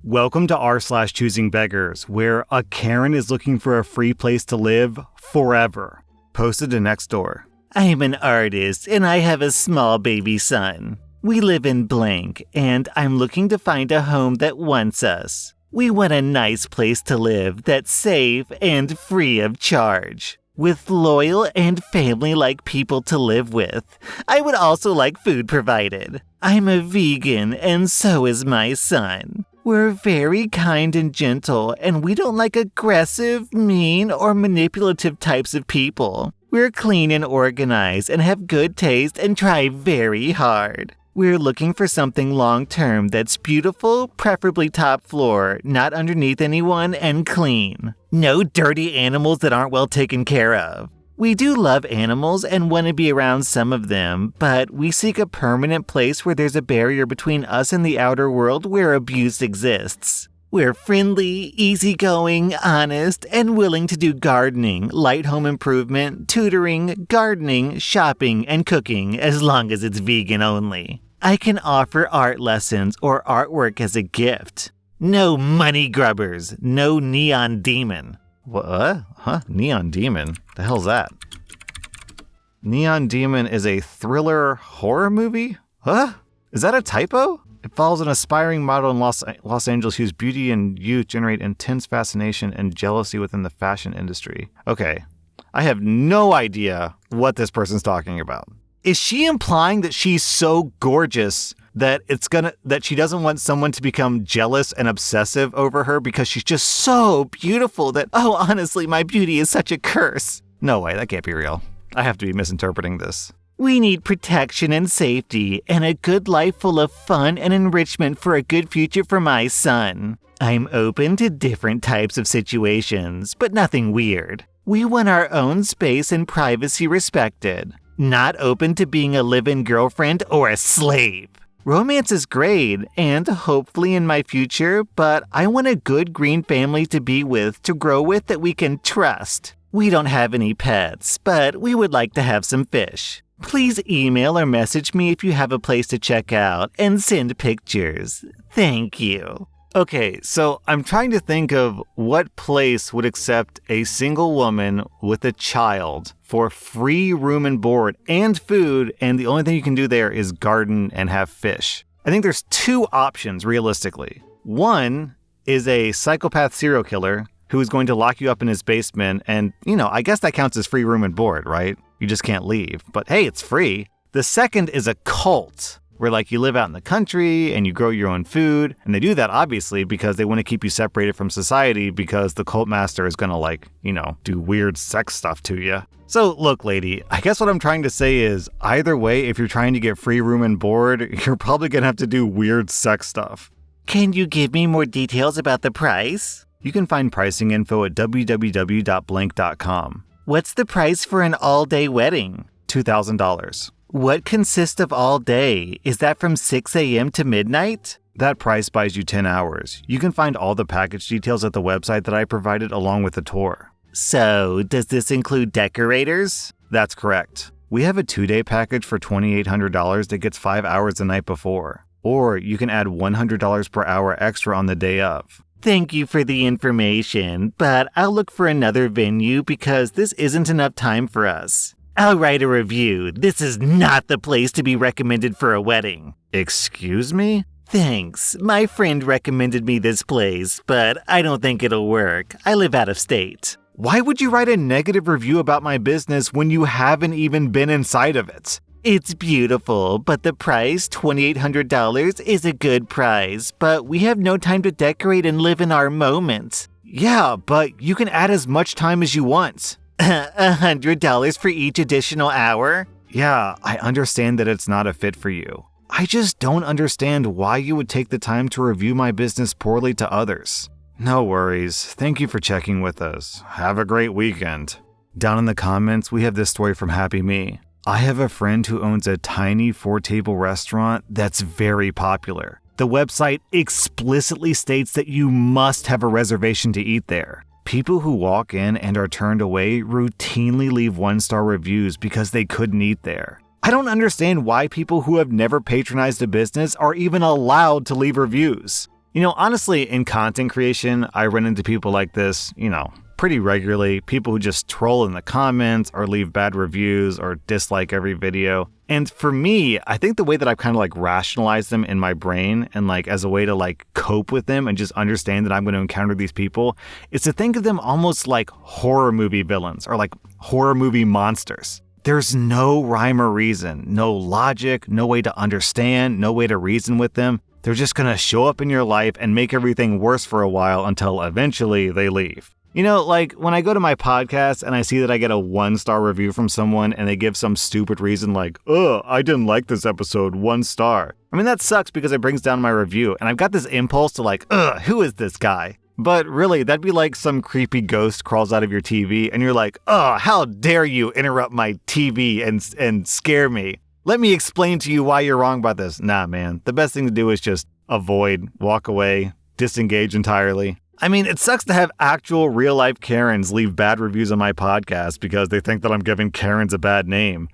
Welcome to r/Choosingbeggars, where a Karen is looking for a free place to live forever. Posted to Nextdoor. I'm an artist and I have a small baby son. We live in blank and I'm looking to find a home that wants us. We want a nice place to live that's safe and free of charge, with loyal and family-like people to live with. I would also like food provided. I'm a vegan and so is my son. We're very kind and gentle, and we don't like aggressive, mean, or manipulative types of people. We're clean and organized and have good taste and try very hard. We're looking for something long-term that's beautiful, preferably top floor, not underneath anyone, and clean. No dirty animals that aren't well taken care of. We do love animals and want to be around some of them, but we seek a permanent place where there's a barrier between us and the outer world where abuse exists. We're friendly, easygoing, honest, and willing to do gardening, light home improvement, tutoring, gardening, shopping, and cooking as long as it's vegan only. I can offer art lessons or artwork as a gift. No money grubbers, no neon demon. What? Huh? Neon Demon? The hell's that? Neon Demon is a thriller horror movie? Huh? Is that a typo? It follows an aspiring model in Los Angeles whose beauty and youth generate intense fascination and jealousy within the fashion industry. Okay, I have no idea what this person's talking about. Is she implying that she's so gorgeous that she doesn't want someone to become jealous and obsessive over her because she's just so beautiful that, oh, honestly, my beauty is such a curse? No way, that can't be real. I have to be misinterpreting this. We need protection and safety and a good life full of fun and enrichment for a good future for my son. I'm open to different types of situations, but nothing weird. We want our own space and privacy respected. Not open to being a live-in girlfriend or a slave. Romance is great, and hopefully in my future, but I want a good green family to be with, to grow with, that we can trust. We don't have any pets, but we would like to have some fish. Please email or message me if you have a place to check out, and send pictures. Thank you. Okay, so I'm trying to think of what place would accept a single woman with a child for free room and board and food, and the only thing you can do there is garden and have fish. I think there's two options, realistically. One is a psychopath serial killer who is going to lock you up in his basement, and, I guess that counts as free room and board, right? You just can't leave. But hey, it's free. The second is a cult, where you live out in the country and you grow your own food. And they do that obviously because they want to keep you separated from society because the cult master is going to do weird sex stuff to you. So look, lady, I guess what I'm trying to say is either way, if you're trying to get free room and board, you're probably going to have to do weird sex stuff. Can you give me more details about the price? You can find pricing info at www.blank.com. What's the price for an all-day wedding? $2,000. What consists of all day? Is that from 6 a.m. to midnight? That price buys you 10 hours. You can find all the package details at the website that I provided along with the tour. So, does this include decorators? That's correct. We have a 2-day package for $2,800 that gets 5 hours the night before. Or you can add $100 per hour extra on the day of. Thank you for the information, but I'll look for another venue because this isn't enough time for us. I'll write a review. This is not the place to be recommended for a wedding. Excuse me? Thanks. My friend recommended me this place, but I don't think it'll work. I live out of state. Why would you write a negative review about my business when you haven't even been inside of it? It's beautiful, but the price, $2,800, is a good price, but we have no time to decorate and live in our moment. Yeah, but you can add as much time as you want. $100 for each additional hour? Yeah, I understand that it's not a fit for you. I just don't understand why you would take the time to review my business poorly to others. No worries. Thank you for checking with us. Have a great weekend. Down in the comments, we have this story from Happy Me. I have a friend who owns a tiny 4-table restaurant that's very popular. The website explicitly states that you must have a reservation to eat there. People who walk in and are turned away routinely leave 1-star reviews because they couldn't eat there. I don't understand why people who have never patronized a business are even allowed to leave reviews. Honestly, in content creation, I run into people like this, pretty regularly. People who just troll in the comments or leave bad reviews or dislike every video. And for me, I think the way that I've kind of rationalized them in my brain and as a way to cope with them and just understand that I'm going to encounter these people is to think of them almost like horror movie villains or horror movie monsters. There's no rhyme or reason, no logic, no way to understand, no way to reason with them. They're just going to show up in your life and make everything worse for a while until eventually they leave. When I go to my podcast and I see that I get a 1-star review from someone and they give some stupid reason I didn't like this episode, 1 star. That sucks because it brings down my review and I've got this impulse to who is this guy? But really, that'd be like some creepy ghost crawls out of your TV and you're how dare you interrupt my TV and scare me? Let me explain to you why you're wrong about this. Nah, man, the best thing to do is just avoid, walk away, disengage entirely. It sucks to have actual real-life Karens leave bad reviews on my podcast because they think that I'm giving Karens a bad name.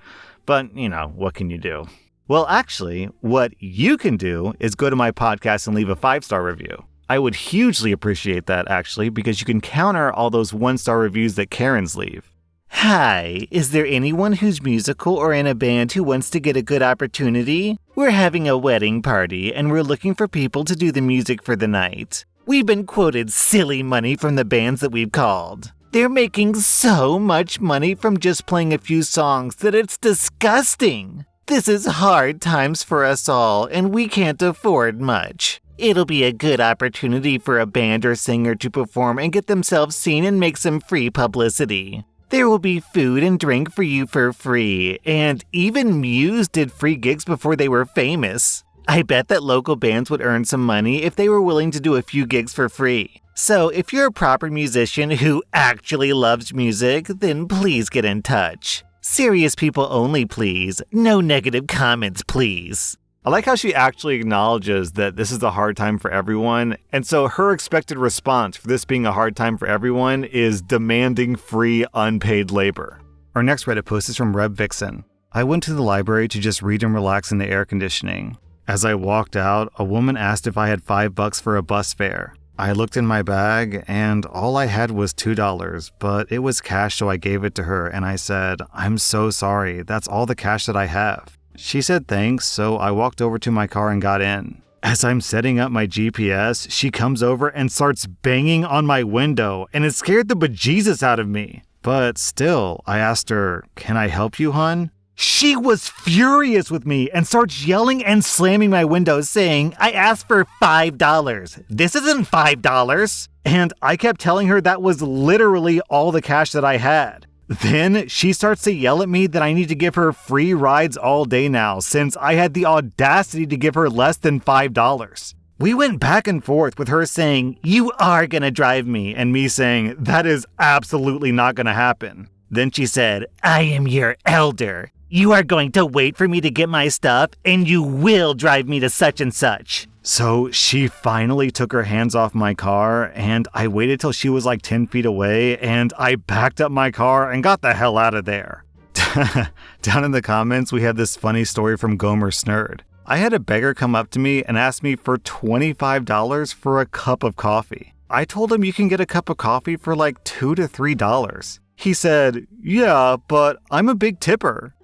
But, what can you do? Well, actually, what you can do is go to my podcast and leave a 5-star review. I would hugely appreciate that, actually, because you can counter all those 1-star reviews that Karens leave. Hi, is there anyone who's musical or in a band who wants to get a good opportunity? We're having a wedding party and we're looking for people to do the music for the night. We've been quoted silly money from the bands that we've called. They're making so much money from just playing a few songs that it's disgusting. This is hard times for us all, and we can't afford much. It'll be a good opportunity for a band or singer to perform and get themselves seen and make some free publicity. There will be food and drink for you for free, and even Muse did free gigs before they were famous. I bet that local bands would earn some money if they were willing to do a few gigs for free. So if you're a proper musician who actually loves music, then please get in touch. Serious people only, please. No negative comments, please. I like how she actually acknowledges that this is a hard time for everyone, and so her expected response for this being a hard time for everyone is demanding free unpaid labor. Our next Reddit post is from Reb Vixen. I went to the library to just read and relax in the air conditioning. As I walked out, a woman asked if I had $5 for a bus fare. I looked in my bag, and all I had was $2, but it was cash, so I gave it to her, and I said, "I'm so sorry, that's all the cash that I have." She said thanks, so I walked over to my car and got in. As I'm setting up my GPS, she comes over and starts banging on my window, and it scared the bejesus out of me. But still, I asked her, "Can I help you, hun?" She was furious with me and starts yelling and slamming my window saying, "I asked for $5. This isn't $5. And I kept telling her that was literally all the cash that I had. Then she starts to yell at me that I need to give her free rides all day now since I had the audacity to give her less than $5. We went back and forth with her saying, "You are gonna drive me," and me saying, "That is absolutely not gonna happen." Then she said, "I am your elder. You are going to wait for me to get my stuff, and you will drive me to such and such." So she finally took her hands off my car, and I waited till she was 10 feet away, and I backed up my car and got the hell out of there. Down in the comments, we have this funny story from Gomer Snurd. I had a beggar come up to me and ask me for $25 for a cup of coffee. I told him you can get a cup of coffee for $2 to $3. He said, "Yeah, but I'm a big tipper."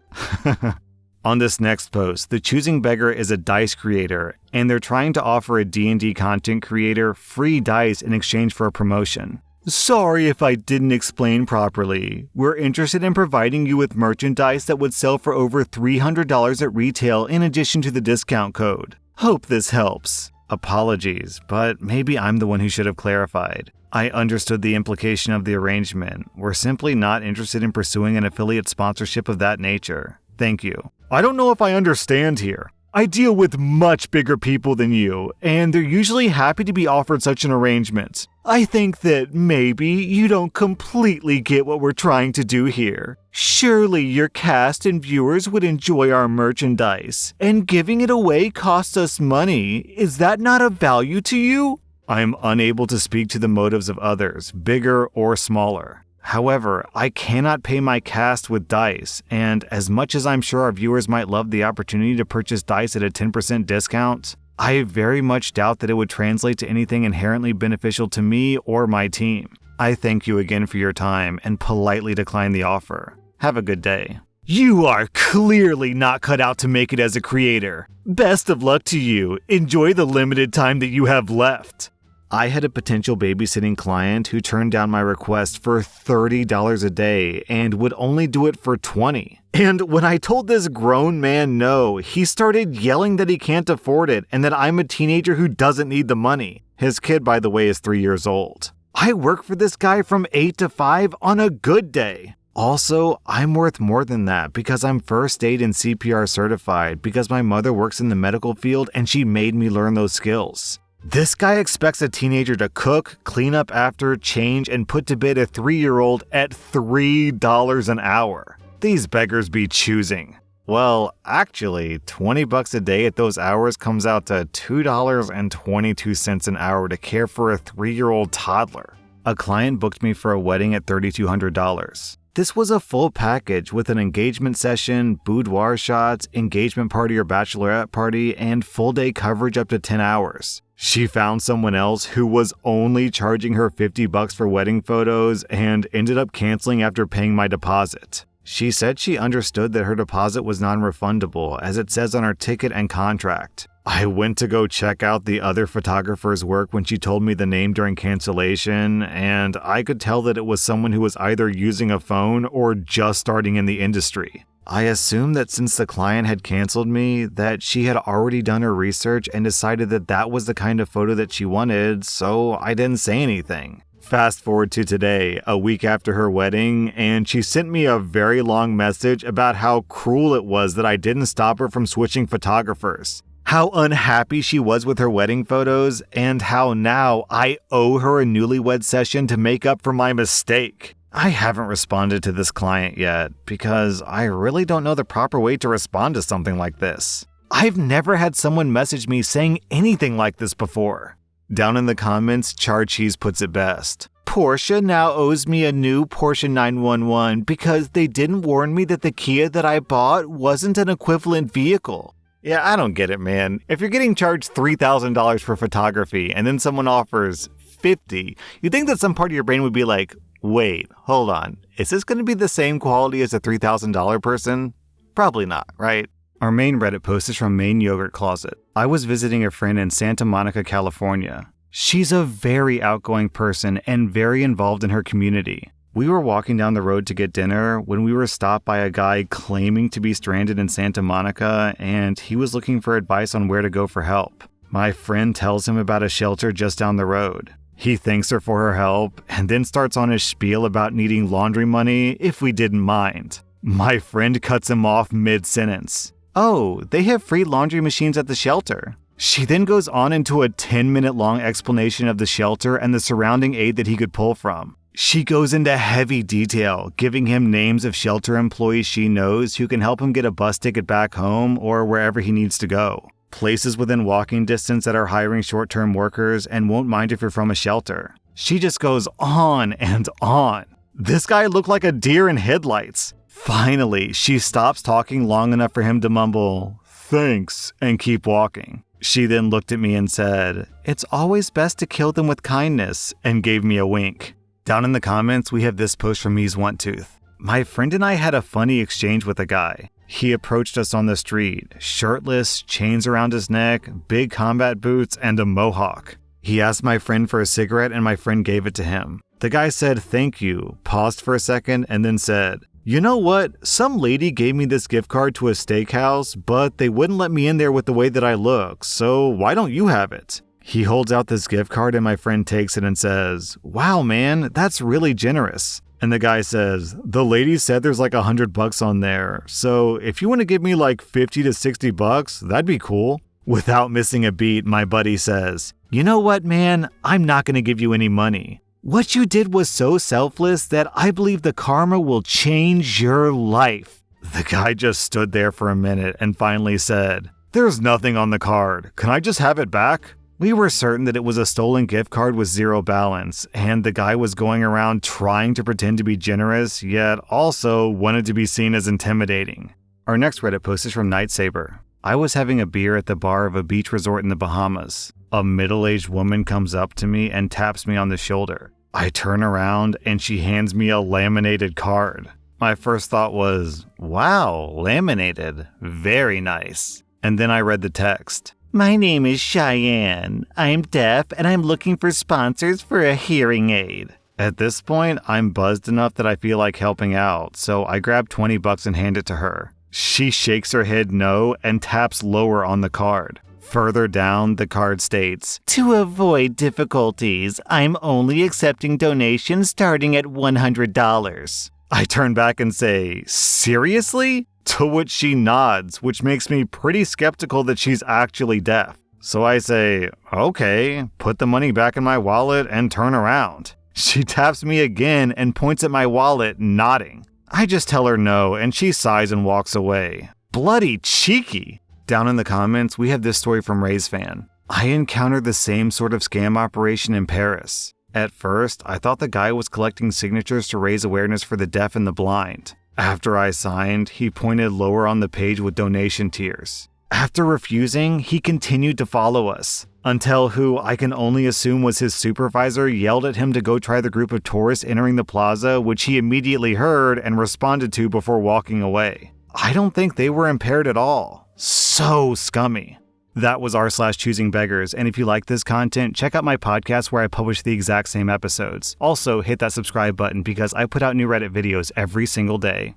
On this next post, the Choosing Beggar is a dice creator, and they're trying to offer a D&D content creator free dice in exchange for a promotion. "Sorry if I didn't explain properly. We're interested in providing you with merchandise that would sell for over $300 at retail in addition to the discount code. Hope this helps. Apologies, but maybe I'm the one who should have clarified. I understood the implication of the arrangement. We're simply not interested in pursuing an affiliate sponsorship of that nature. Thank you." I don't know if I understand here. I deal with much bigger people than you, and they're usually happy to be offered such an arrangement. I think that maybe you don't completely get what we're trying to do here. Surely your cast and viewers would enjoy our merchandise, and giving it away costs us money. Is that not of value to you? I am unable to speak to the motives of others, bigger or smaller. However, I cannot pay my cast with dice, and as much as I'm sure our viewers might love the opportunity to purchase dice at a 10% discount, I very much doubt that it would translate to anything inherently beneficial to me or my team. I thank you again for your time and politely decline the offer. Have a good day. You are clearly not cut out to make it as a creator. Best of luck to you. Enjoy the limited time that you have left. I had a potential babysitting client who turned down my request for $30 a day and would only do it for $20. And when I told this grown man no, he started yelling that he can't afford it and that I'm a teenager who doesn't need the money. His kid, by the way, is 3 years old. I work for this guy from 8 to 5 on a good day. Also, I'm worth more than that because I'm first aid and CPR certified because my mother works in the medical field and she made me learn those skills. This guy expects a teenager to cook, clean up after, change, and put to bed a 3-year-old at $3 an hour. These beggars be choosing. Well, actually, $20 a day at those hours comes out to $2.22 an hour to care for a 3-year-old toddler. A client booked me for a wedding at $3,200. This was a full package with an engagement session, boudoir shots, engagement party or bachelorette party, and full day coverage up to 10 hours. She found someone else who was only charging her $50 for wedding photos and ended up canceling after paying my deposit. She said she understood that her deposit was non-refundable, as it says on her ticket and contract. I went to go check out the other photographer's work when she told me the name during cancellation, and I could tell that it was someone who was either using a phone or just starting in the industry. I assumed that since the client had canceled me, that she had already done her research and decided that that was the kind of photo that she wanted, so I didn't say anything. Fast forward to today, a week after her wedding, and she sent me a very long message about how cruel it was that I didn't stop her from switching photographers. How unhappy she was with her wedding photos, and how now I owe her a newlywed session to make up for my mistake. I haven't responded to this client yet, because I really don't know the proper way to respond to something like this. I've never had someone message me saying anything like this before. Down in the comments, Char Cheese puts it best. Porsche now owes me a new Porsche 911 because they didn't warn me that the Kia that I bought wasn't an equivalent vehicle. Yeah, I don't get it, man. If you're getting charged $3,000 for photography and then someone offers $50, you'd think that some part of your brain would be like, wait, hold on. Is this going to be the same quality as a $3,000 person? Probably not, right? Our main Reddit post is from Main Yogurt Closet. I was visiting a friend in Santa Monica, California. She's a very outgoing person and very involved in her community. We were walking down the road to get dinner when we were stopped by a guy claiming to be stranded in Santa Monica, and he was looking for advice on where to go for help. My friend tells him about a shelter just down the road. He thanks her for her help and then starts on his spiel about needing laundry money if we didn't mind. My friend cuts him off mid-sentence. Oh, they have free laundry machines at the shelter. She then goes on into a 10-minute long explanation of the shelter and the surrounding aid that he could pull from. She goes into heavy detail, giving him names of shelter employees she knows who can help him get a bus ticket back home or wherever he needs to go. Places within walking distance that are hiring short-term workers and won't mind if you're from a shelter. She just goes on and on. This guy looked like a deer in headlights. Finally, she stops talking long enough for him to mumble, "Thanks," and keep walking. She then looked at me and said, "It's always best to kill them with kindness," and gave me a wink. Down in the comments, we have this post from Mies One Tooth. My friend and I had a funny exchange with a guy. He approached us on the street, shirtless, chains around his neck, big combat boots, and a mohawk. He asked my friend for a cigarette and my friend gave it to him. The guy said thank you, paused for a second, and then said, "You know what? Some lady gave me this gift card to a steakhouse, but they wouldn't let me in there with the way that I look, so why don't you have it?" He holds out this gift card and my friend takes it and says, "Wow, man, that's really generous." And the guy says, "The lady said there's like $100 on there, so if you want to give me like $50 to $60, that'd be cool." Without missing a beat, my buddy says, "You know what, man? I'm not going to give you any money. What you did was so selfless that I believe the karma will change your life." The guy just stood there for a minute and finally said, "There's nothing on the card. Can I just have it back?" We were certain that it was a stolen gift card with zero balance, and the guy was going around trying to pretend to be generous, yet also wanted to be seen as intimidating. Our next Reddit post is from Night Saber. I was having a beer at the bar of a beach resort in the Bahamas. A middle-aged woman comes up to me and taps me on the shoulder. I turn around and she hands me a laminated card. My first thought was, wow, laminated. Very nice. And then I read the text. My name is Cheyenne. I'm deaf and I'm looking for sponsors for a hearing aid. At this point, I'm buzzed enough that I feel like helping out, so I grab $20 and hand it to her. She shakes her head no and taps lower on the card. Further down, the card states, To avoid difficulties, I'm only accepting donations starting at $100. I turn back and say, seriously? To which she nods, which makes me pretty skeptical that she's actually deaf. So I say, okay, put the money back in my wallet and turn around. She taps me again and points at my wallet, nodding. I just tell her no, and she sighs and walks away. Bloody cheeky! Down in the comments, we have this story from Ray's fan. I encountered the same sort of scam operation in Paris. At first, I thought the guy was collecting signatures to raise awareness for the deaf and the blind. After I signed, he pointed lower on the page with donation tiers. After refusing, he continued to follow us, until who I can only assume was his supervisor yelled at him to go try the group of tourists entering the plaza, which he immediately heard and responded to before walking away. I don't think they were impaired at all. So scummy. That was r/choosingbeggars, and if you like this content, check out my podcast where I publish the exact same episodes. Also, hit that subscribe button because I put out new Reddit videos every single day.